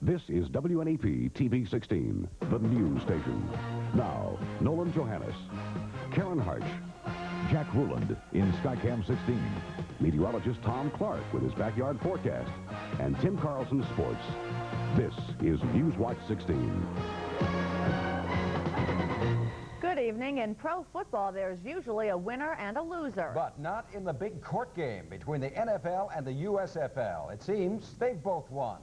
This is WNEP TV 16, the news station. Now, Nolan Johannes, Karen Harch, Jack Ruland in Skycam 16, meteorologist Tom Clark with his backyard forecast, and Tim Carlson Sports. This is Newswatch 16. Good evening. In pro football, there's usually a winner and a loser. But not in the big court game between the NFL and the USFL. It seems they've both won.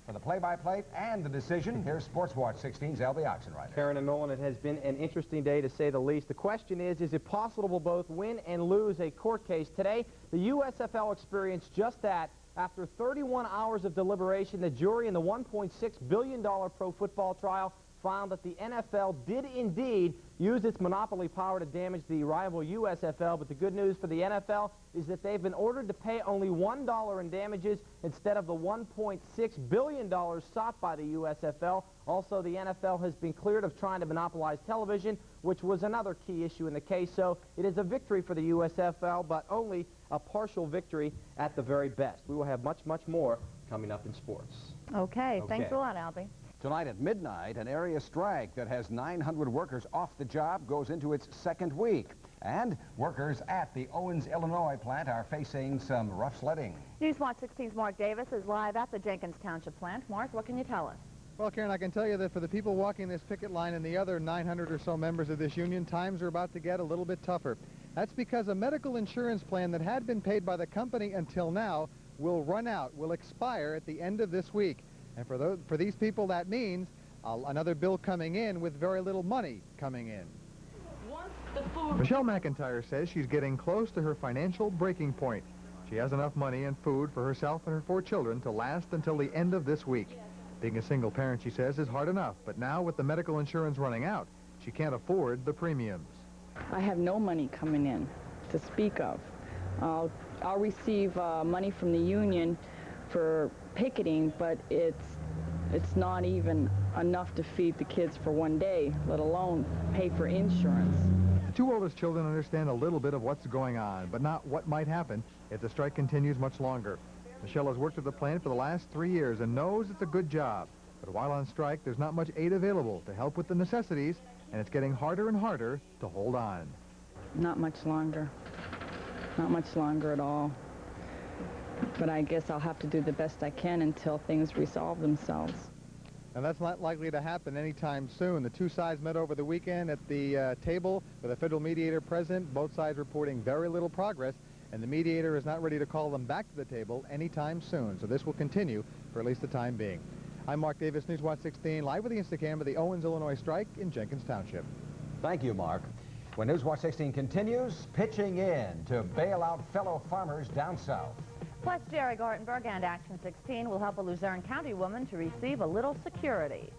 For the play-by-play and the decision, here's Sports Watch 16's Albie Oxenreiter. Karen and Nolan, it has been an interesting day to say the least. The question is it possible to both win and lose a court case? Today, the USFL experienced just that. After 31 hours of deliberation, the jury in the $1.6 billion pro football trial found that the NFL did indeed use its monopoly power to damage the rival USFL, but the good news for the NFL is that they've been ordered to pay only $1 in damages instead of the $1.6 billion sought by the USFL. Also, the NFL has been cleared of trying to monopolize television, which was another key issue in the case. So it is a victory for the USFL, but only a partial victory at the very best. We will have much, much more coming up in sports. Okay. Thanks a lot, Albie. Tonight at midnight, an area strike that has 900 workers off the job goes into its second week. And workers at the Owens, Illinois plant are facing some rough sledding. Newswatch 16's Mark Davis is live at the Jenkins Township plant. Mark, what can you tell us? Well, Karen, I can tell you that for the people walking this picket line and the other 900 or so members of this union, times are about to get a little bit tougher. That's because a medical insurance plan that had been paid by the company until now will run out, will expire at the end of this week. And for these people, that means another bill coming in with very little money coming in. Michelle McIntyre says she's getting close to her financial breaking point. She has enough money and food for herself and her 4 children to last until the end of this week. Being a single parent, she says, is hard enough, but now with the medical insurance running out, she can't afford the premiums. I have no money coming in to speak of. I'll receive money from the union for picketing, but it's not even enough to feed the kids for one day, let alone pay for insurance. The 2 oldest children understand a little bit of what's going on, but not what might happen if the strike continues much longer. Michelle has worked at the plant for the last 3 years and knows it's a good job. But while on strike, there's not much aid available to help with the necessities, and it's getting harder and harder to hold on. Not much longer. Not much longer at all. But I guess I'll have to do the best I can until things resolve themselves. And that's not likely to happen anytime soon. The 2 sides met over the weekend at the table with a federal mediator present, both sides reporting very little progress, and the mediator is not ready to call them back to the table anytime soon. So this will continue for at least the time being. I'm Mark Davis, Newswatch 16, live with the Instacam of the Owens, Illinois strike in Jenkins Township. Thank you, Mark. When Newswatch 16 continues, pitching in to bail out fellow farmers down south. Plus, Jerry Gartenberg and Action 16 will help a Luzerne County woman to receive a little security.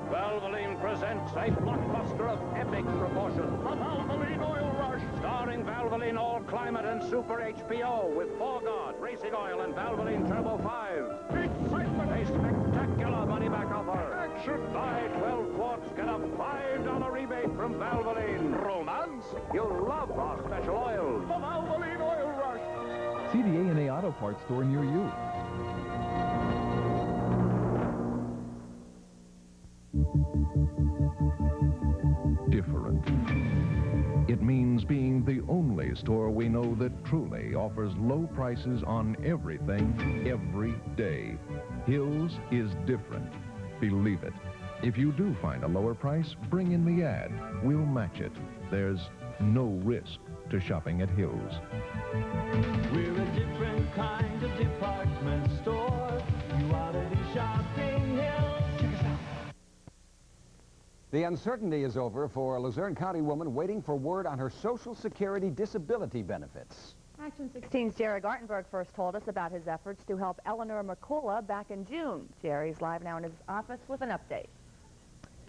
Valvoline presents a blockbuster of epic proportions. The Valvoline Oil Rush, starring Valvoline All Climate and Super HBO with 4-Guard, Racing Oil, and Valvoline Turbo 5. Excitement, a spectacular money-back offer. Action! Buy 12 quarts, get a $5 rebate from Valvoline. Romance? You'll love our special oil. The Valvoline Oil Rush. See the A&A Auto Parts store near you. Different. It means being the only store we know that truly offers low prices on everything, every day. Hills is different. Believe it. If you do find a lower price, bring in the ad. We'll match it. There's no risk to shopping at Hills. We're a different kind of department store. You ought to be shopping Hills. Check us out. The uncertainty is over for a Luzerne County woman waiting for word on her Social Security disability benefits. Action 16's Jerry Gartenberg first told us about his efforts to help Eleanor McCullough back in June. Jerry's live now in his office with an update.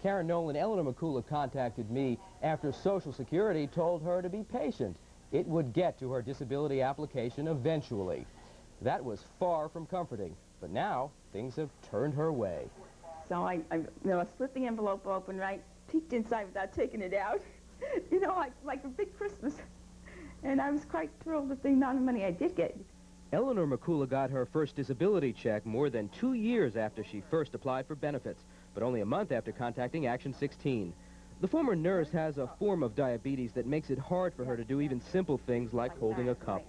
Karen Nolan, Eleanor McCullough contacted me after Social Security told her to be patient. It would get to her disability application eventually. That was far from comforting, but now things have turned her way. So I split the envelope open, right, peeked inside without taking it out, like a big Christmas. And I was quite thrilled with the amount of money I did get. Eleanor McCullough got her first disability check more than 2 years after she first applied for benefits, but only a month after contacting Action 16. The former nurse has a form of diabetes that makes it hard for her to do even simple things like holding a cup.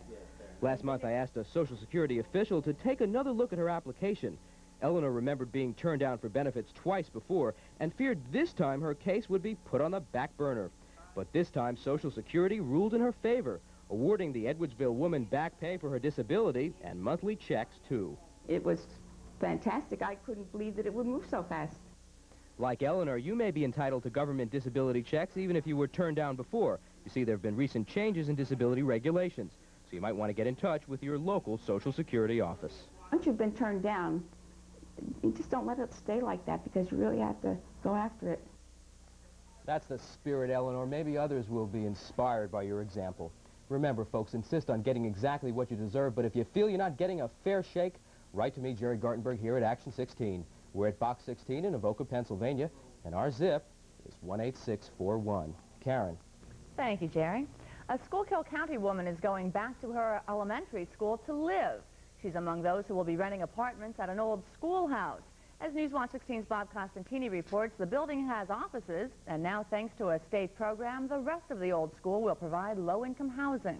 Last month, I asked a Social Security official to take another look at her application. Eleanor remembered being turned down for benefits twice before and feared this time her case would be put on the back burner. But this time, Social Security ruled in her favor, awarding the Edwardsville woman back pay for her disability and monthly checks, too. It was fantastic. I couldn't believe that it would move so fast. Like Eleanor, you may be entitled to government disability checks even if you were turned down before. You see, there have been recent changes in disability regulations, so you might want to get in touch with your local Social Security office. Once you've been turned down, you just don't let it stay like that because you really have to go after it. That's the spirit, Eleanor. Maybe others will be inspired by your example. Remember, folks, insist on getting exactly what you deserve, but if you feel you're not getting a fair shake, write to me, Jerry Gartenberg, here at Action 16. We're at Box 16 in Avoca, Pennsylvania, and our zip is 18641. Karen. Thank you, Jerry. A Schuylkill County woman is going back to her elementary school to live. She's among those who will be renting apartments at an old schoolhouse. As Newswatch 16's Bob Costantini reports, the building has offices, and now, thanks to a state program, the rest of the old school will provide low-income housing.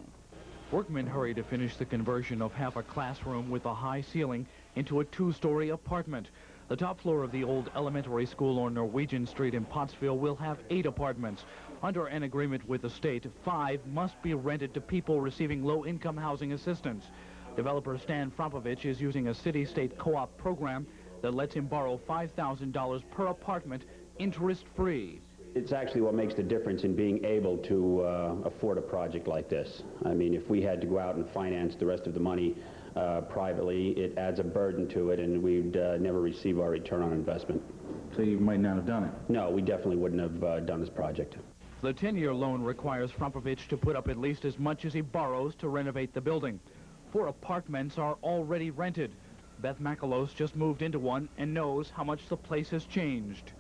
Workmen hurry to finish the conversion of half a classroom with a high ceiling into a two-story apartment. The top floor of the old elementary school on Norwegian Street in Pottsville will have 8 apartments. Under an agreement with the state, 5 must be rented to people receiving low-income housing assistance. Developer Stan Frompovich is using a city-state co-op program that lets him borrow $5,000 per apartment, interest-free. It's actually what makes the difference in being able to afford a project like this. I mean, if we had to go out and finance the rest of the money privately, it adds a burden to it, and we'd never receive our return on investment. So you might not have done it? No, we definitely wouldn't have done this project. The 10-year loan requires Frompovich to put up at least as much as he borrows to renovate the building. 4 apartments are already rented. Beth Macalos just moved into one and knows how much the place has changed.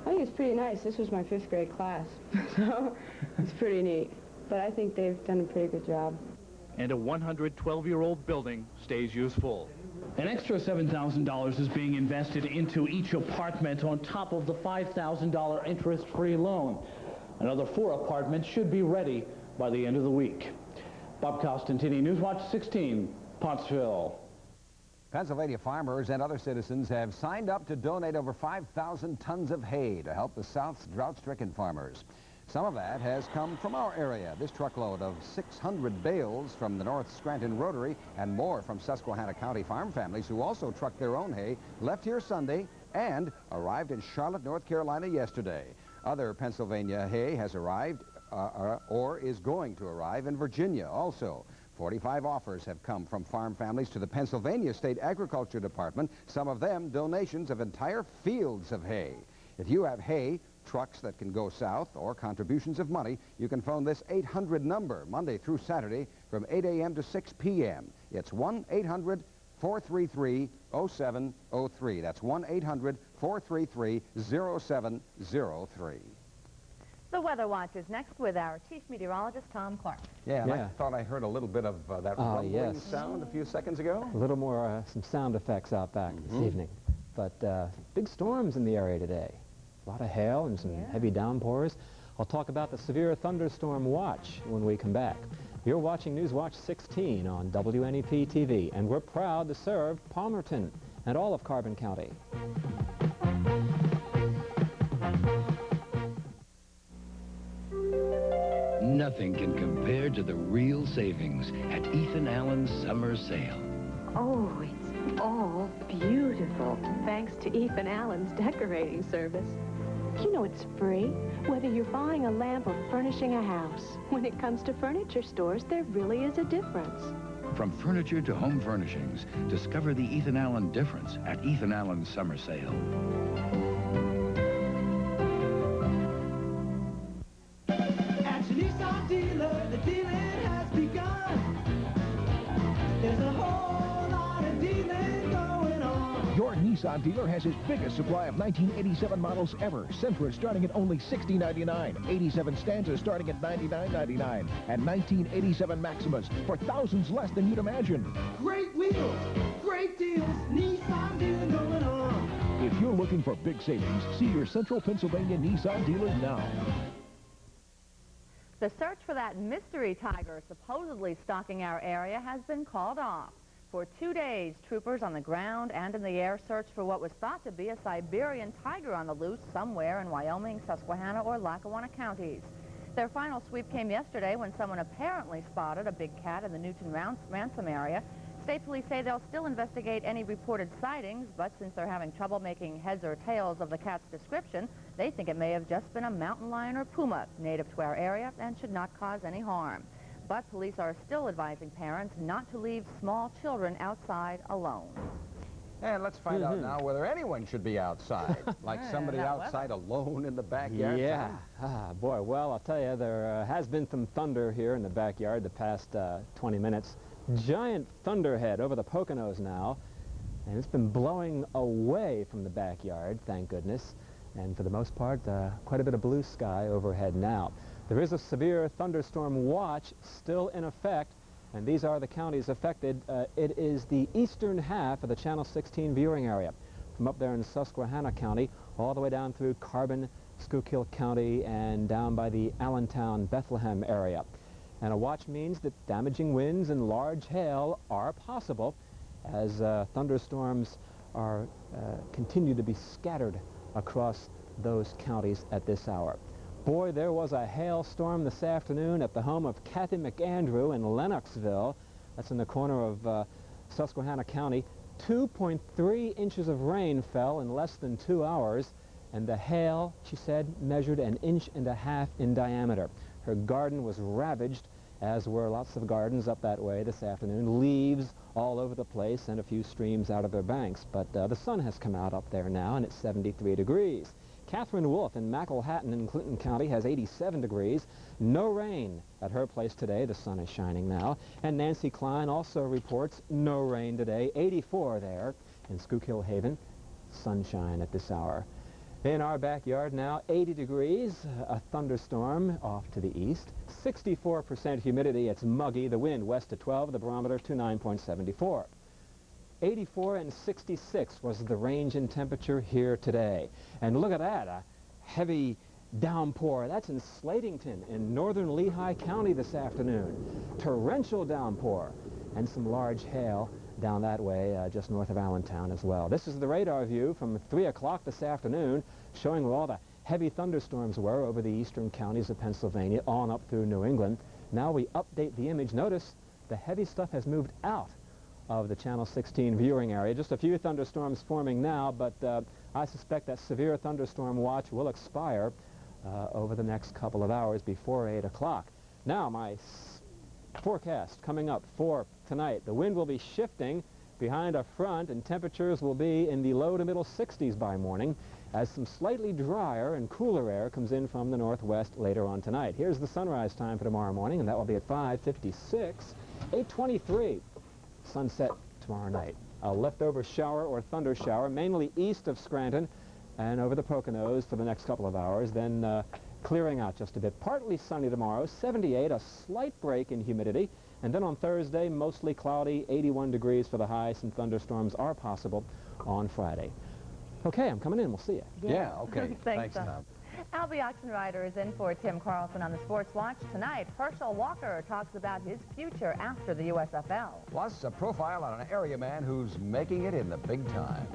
I think it's pretty nice. This was my 5th grade class, so it's pretty neat. But I think they've done a pretty good job. And a 112-year-old building stays useful. An extra $7,000 is being invested into each apartment on top of the $5,000 interest-free loan. Another 4 apartments should be ready by the end of the week. Bob Costantini, Newswatch 16, Pottsville. Pennsylvania farmers and other citizens have signed up to donate over 5,000 tons of hay to help the South's drought-stricken farmers. Some of that has come from our area. This truckload of 600 bales from the North Scranton Rotary and more from Susquehanna County farm families who also trucked their own hay left here Sunday and arrived in Charlotte, North Carolina yesterday. Other Pennsylvania hay has arrived or is going to arrive in Virginia also. 45 offers have come from farm families to the Pennsylvania State Agriculture Department, some of them donations of entire fields of hay. If you have hay, trucks that can go south, or contributions of money, you can phone this 800 number Monday through Saturday from 8 a.m. to 6 p.m. It's 1-800-433-0703. That's 1-800-433-0703. The Weather Watch is next with our Chief Meteorologist, Tom Clark. Yeah, I thought I heard a little bit of that rumbling sound a few seconds ago. A little more, some sound effects out back this evening. But big storms in the area today. A lot of hail and some heavy downpours. I'll talk about the severe thunderstorm watch when we come back. You're watching Newswatch 16 on WNEP TV, and we're proud to serve Palmerton and all of Carbon County. Nothing can compare to the real savings at Ethan Allen's summer sale. Oh, it's all beautiful, thanks to Ethan Allen's decorating service. You know it's free, whether you're buying a lamp or furnishing a house. When it comes to furniture stores, there really is a difference. From furniture to home furnishings, discover the Ethan Allen difference at Ethan Allen's summer sale. Dealer, the dealing has begun. There's a whole lot of dealing going on. Your Nissan dealer has his biggest supply of 1987 models ever. Sentra starting at only $60.99. 87 Stanza starting at $99.99. And 1987 Maximas for thousands less than you'd imagine. Great wheels, great deals, Nissan dealer going on. If you're looking for big savings, see your Central Pennsylvania Nissan dealer now. The search for that mystery tiger supposedly stalking our area has been called off. For 2 days, troopers on the ground and in the air searched for what was thought to be a Siberian tiger on the loose somewhere in Wyoming, Susquehanna, or Lackawanna counties. Their final sweep came yesterday when someone apparently spotted a big cat in the Newton Ransom area. State police say they'll still investigate any reported sightings, but since they're having trouble making heads or tails of the cat's description, they think it may have just been a mountain lion or puma native to our area and should not cause any harm. But police are still advising parents not to leave small children outside alone. And let's find out now whether anyone should be outside, like somebody outside alone in the backyard. Yeah. Boy, well, I'll tell you, there has been some thunder here in the backyard the past 20 minutes. Giant thunderhead over the Poconos now, and it's been blowing away from the backyard, thank goodness. And for the most part, quite a bit of blue sky overhead now. There is a severe thunderstorm watch still in effect, and these are the counties affected. It is the eastern half of the Channel 16 viewing area, from up there in Susquehanna County, all the way down through Carbon, Schuylkill County, and down by the Allentown, Bethlehem area. And a watch means that damaging winds and large hail are possible as thunderstorms are continue to be scattered across those counties at this hour. Boy, there was a hailstorm this afternoon at the home of Kathy McAndrew in Lennoxville. That's in the corner of Susquehanna County. 2.3 inches of rain fell in less than 2 hours, and the hail, she said, measured 1.5 inches in diameter. Her garden was ravaged, as were lots of gardens up that way this afternoon. Leaves all over the place and a few streams out of their banks. But the sun has come out up there now, and it's 73 degrees. Catherine Wolf in McElhatton in Clinton County has 87 degrees. No rain at her place today. The sun is shining now. And Nancy Klein also reports no rain today. 84 there in Schuylkill Haven. Sunshine at this hour. In our backyard now, 80 degrees, a thunderstorm off to the east. 64% humidity. It's muggy. The wind west to 12, the barometer to 9.74. 84 and 66 was the range in temperature here today. And look at that, a heavy downpour. That's in Slatington in northern Lehigh County this afternoon. Torrential downpour and some large hail down that way just north of Allentown as well. This is the radar view from 3 o'clock this afternoon, showing where all the heavy thunderstorms were over the eastern counties of Pennsylvania on up through New England. Now we update the image. Notice the heavy stuff has moved out of the Channel 16 viewing area. Just a few thunderstorms forming now, but I suspect that severe thunderstorm watch will expire over the next couple of hours before 8 o'clock. Now, my forecast coming up for tonight. The wind will be shifting behind a front, and temperatures will be in the low to middle 60s by morning as some slightly drier and cooler air comes in from the northwest later on tonight. Here's the sunrise time for tomorrow morning, and that will be at 5:56, 8:23. Sunset tomorrow night. A leftover shower or thunder shower, mainly east of Scranton and over the Poconos for the next couple of hours, then clearing out just a bit. Partly sunny tomorrow, 78, a slight break in humidity, and then on Thursday, mostly cloudy, 81 degrees for the high. Some thunderstorms are possible on Friday. Okay, I'm coming in. We'll see you. Yeah, okay. Thanks, Tom. Albie Oxenrider is in for Tim Carlson on the Sports Watch. Tonight, Herschel Walker talks about his future after the USFL. Plus, a profile on an area man who's making it in the big time.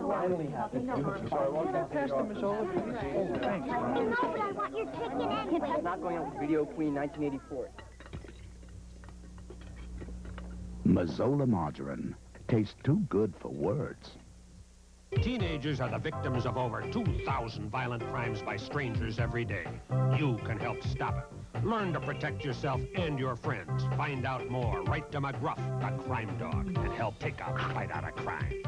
Finally happened. Pass the Mazzola, please. Oh, thanks. Nolan, I want your ticket anyway. Not going out with Video Queen 1984. Mazzola margarine. Tastes too good for words. Teenagers are the victims of over 2,000 violent crimes by strangers every day. You can help stop it. Learn to protect yourself and your friends. Find out more. Write to McGruff, the crime dog, and help take a fight out of crime.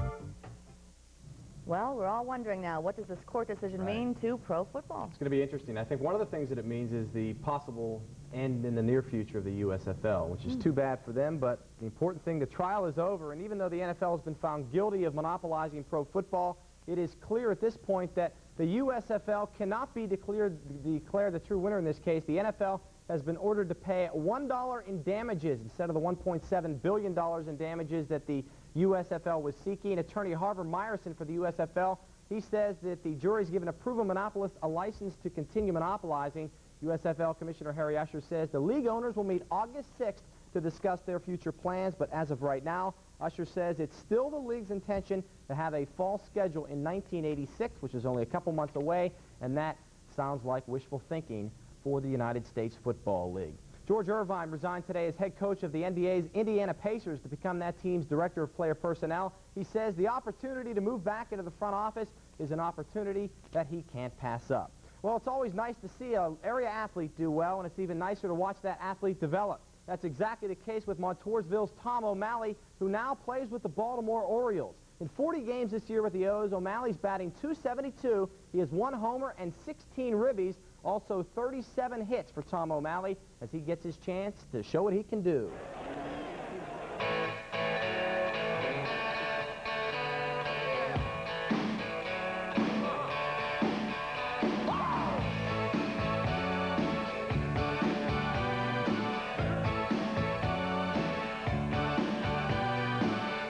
Well, we're all wondering now, what does this court decision mean to pro football? It's going to be interesting. I think one of the things that it means is the possible end in the near future of the USFL, which is too bad for them, but the important thing, the trial is over, and even though the NFL has been found guilty of monopolizing pro football, it is clear at this point that the USFL cannot be declared the true winner in this case. The NFL has been ordered to pay $1 in damages instead of the $1.7 billion in damages that the USFL was seeking. Attorney Harvard Meyerson for the USFL, he says that the jury's given a proven monopolist a license to continue monopolizing. USFL Commissioner Harry Usher says the league owners will meet August 6th to discuss their future plans, but as of right now, Usher says it's still the league's intention to have a fall schedule in 1986, which is only a couple months away, and that sounds like wishful thinking for the United States Football League. George Irvine resigned today as head coach of the NBA's Indiana Pacers to become that team's director of player personnel. He says the opportunity to move back into the front office is an opportunity that he can't pass up. Well, it's always nice to see an area athlete do well, and it's even nicer to watch that athlete develop. That's exactly the case with Montoursville's Tom O'Malley, who now plays with the Baltimore Orioles. In 40 games this year with the O's, O'Malley's batting .272. He has 1 homer and 16 ribbies, also 37 hits for Tom O'Malley as he gets his chance to show what he can do.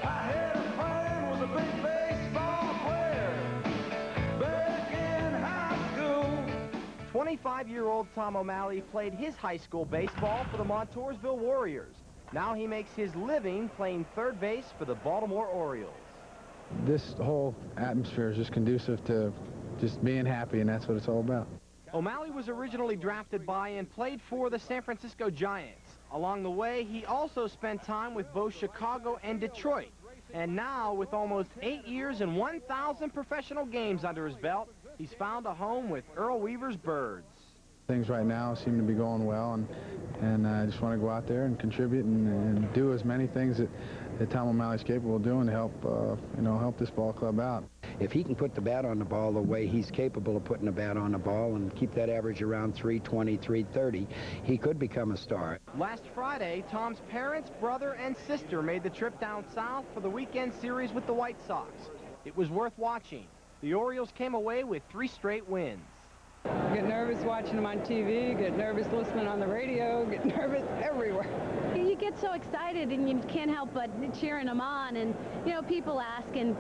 I had a friend was a big baseball player back in high school. 25-year-old Tom O'Malley played his high school baseball for the Montoursville Warriors. Now he makes his living playing third base for the Baltimore Orioles. This whole atmosphere is just conducive to just being happy, and that's what it's all about. O'Malley was originally drafted by and played for the San Francisco Giants. Along the way, he also spent time with both Chicago and Detroit. And now, with almost 8 years and 1,000 professional games under his belt, he's found a home with Earl Weaver's Birds. Things right now seem to be going well, and I just want to go out there and contribute and do as many things that Tom O'Malley's capable of doing to help, help this ball club out. If he can put the bat on the ball the way he's capable of putting the bat on the ball and keep that average around 320, 330, he could become a star. Last Friday, Tom's parents, brother, and sister made the trip down south for the weekend series with the White Sox. It was worth watching. The Orioles came away with 3 straight wins. Get nervous watching them on TV, get nervous listening on the radio, get nervous everywhere. You get so excited and you can't help but cheering him on, and people ask, and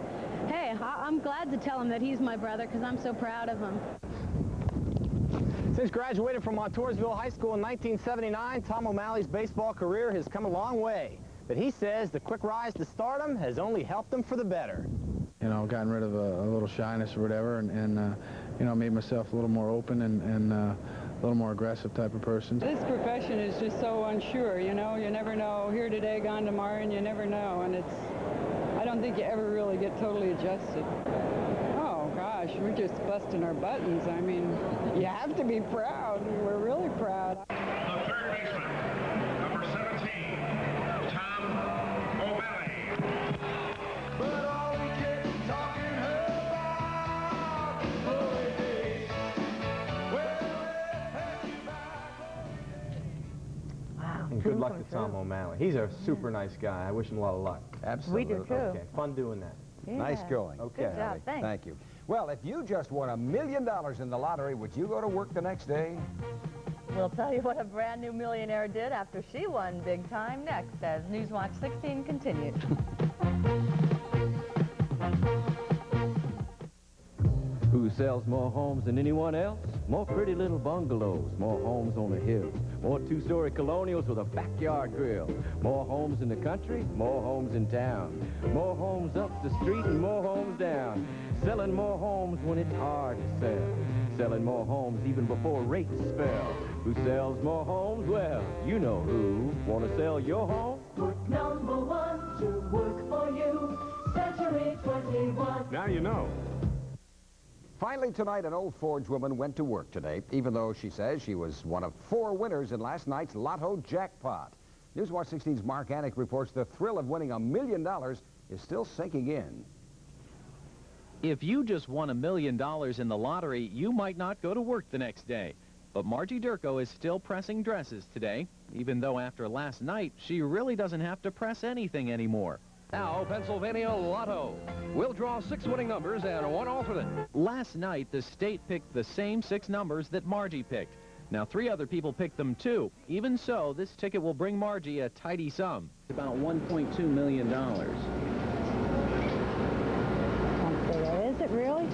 hey, I'm glad to tell him that he's my brother because I'm so proud of him. Since graduating from Montoursville High School in 1979, Tom O'Malley's baseball career has come a long way, but he says the quick rise to stardom has only helped him for the better. Gotten rid of a little shyness or whatever, and made myself a little more open and a little more aggressive type of person. This profession is just so unsure, you never know. Here today, gone tomorrow, and you never know. And I don't think you ever really get totally adjusted. Oh, gosh, we're just busting our buttons. I mean, you have to be proud. We're really proud. The third baseman, number 17, Tom O'Malley. But all we kept talking about glory days. Wow. And good luck to Tom O'Malley. He's a super nice guy. I wish him a lot of luck. Absolutely. We do, too. Okay, fun doing that. Yeah. Nice going. Okay. Good job. Thanks. Thank you. Well, if you just won $1 million in the lottery, would you go to work the next day? We'll tell you what a brand new millionaire did after she won big time next as Newswatch 16 continues. Who sells more homes than anyone else? More pretty little bungalows, more homes on the hills, more 2-story colonials with a backyard grill, more homes in the country, more homes in town, more homes up the street and more homes down, selling more homes when it's hard to sell, selling more homes even before rates fell. Who sells more homes? Well, you know who. Want to sell your home? Work number 1 to work for you. Century 21. Now you know. Finally tonight, an Old Forge woman went to work today, even though she says she was one of 4 winners in last night's Lotto jackpot. Newswatch 16's Mark Anik reports the thrill of winning $1 million is still sinking in. If you just won $1 million in the lottery, you might not go to work the next day. But Margie Durko is still pressing dresses today, even though after last night, she really doesn't have to press anything anymore. Now, Pennsylvania Lotto. We'll draw 6 winning numbers and 1 alternate. Last night, the state picked the same 6 numbers that Margie picked. Now, 3 other people picked them, too. Even so, this ticket will bring Margie a tidy sum. About $1.2 million. Is it really?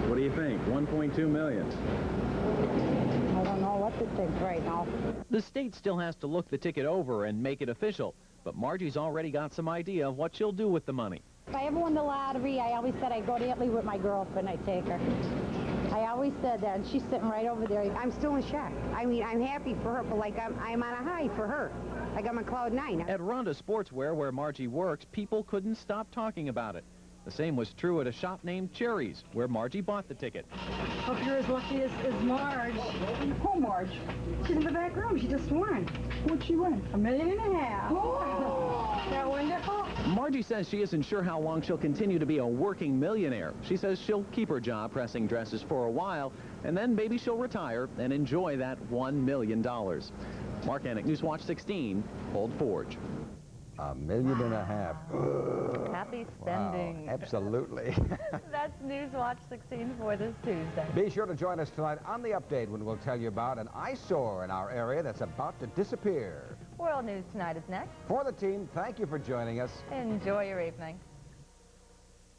What do you think? 1.2 million. I don't know what to think right now. The state still has to look the ticket over and make it official. But Margie's already got some idea of what she'll do with the money. If I ever won the lottery, I always said I'd go to Italy with my girlfriend. I'd take her. I always said that, and she's sitting right over there. I'm still in shock. I mean, I'm happy for her, but like I'm on a high for her. Like I'm on cloud 9. At Rhonda Sportswear, where Margie works, people couldn't stop talking about it. The same was true at a shop named Cherry's, where Margie bought the ticket. Hope you're as lucky as Marge. Oh, Marge. She's in the back room. She just won. What'd she win? $1.5 million. Oh! Isn't that wonderful? Margie says she isn't sure how long she'll continue to be a working millionaire. She says she'll keep her job pressing dresses for a while, and then maybe she'll retire and enjoy that $1 million. Mark Annick, Newswatch 16, Old Forge. $1.5 million. Happy spending. Wow, absolutely. That's Newswatch 16 for this Tuesday. Be sure to join us tonight on The Update when we'll tell you about an eyesore in our area that's about to disappear. World News Tonight is next. For the team, thank you for joining us. Enjoy your evening.